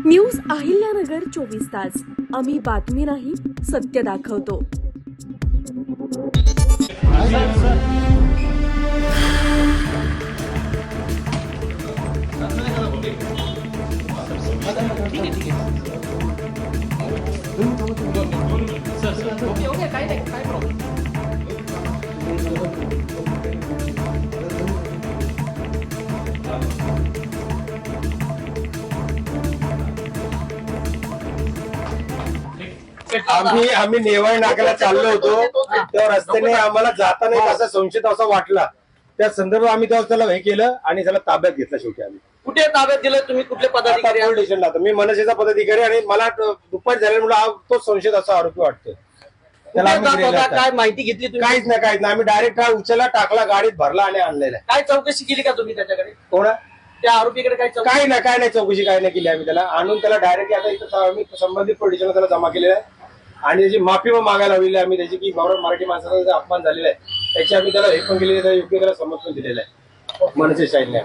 News Ahilyanagar 24 तास, आम्ही बातमी नाही सत्य दाखवतो। ओके काय नाही काय प्रॉब्लेम। आम्ही नेवाळ नाक्याला चाललो होतो, त्या रस्त्याने आम्हाला जाताना एक असा संशय असा वाटला, त्या संदर्भात आम्ही त्याला हे केलं आणि त्याला ताब्यात घेतलं। शेवटी आम्ही कुठे ताब्यात दिलं तुम्ही? कुठले पदाधिकारी? पोलीस स्टेशनला मी मनसेचा पदाधिकारी आणि मला दुपारी झाल्यामुळे तो संशय असा आरोपी वाटतोय। त्याला आम्ही काय माहिती घेतली तुम्ही? काहीच नाही आम्ही डायरेक्ट उचलला, टाकला, गाडीत भरला आणि आणलेला। काय चौकशी केली का तुम्ही त्याच्याकडे? कोणा त्या आरोपीकडे काय चौकशी? काय नाही चौकशी काय नाही केली आम्ही। त्याला आणून त्याला डायरेक्ट आता इथं आम्ही संबंधित पोलीस स्टेशनला त्याला जमा केलेला आहे आणि त्याची माफी पण मागायला लावलेली आहे आम्ही, त्याची की मराठी माणसाचा जो अपमान झालेला आहे त्याची आम्ही त्याला हे पण केलेलं आहे, योग्य त्याला समज पण दिलेला आहे मनसे शाहीने।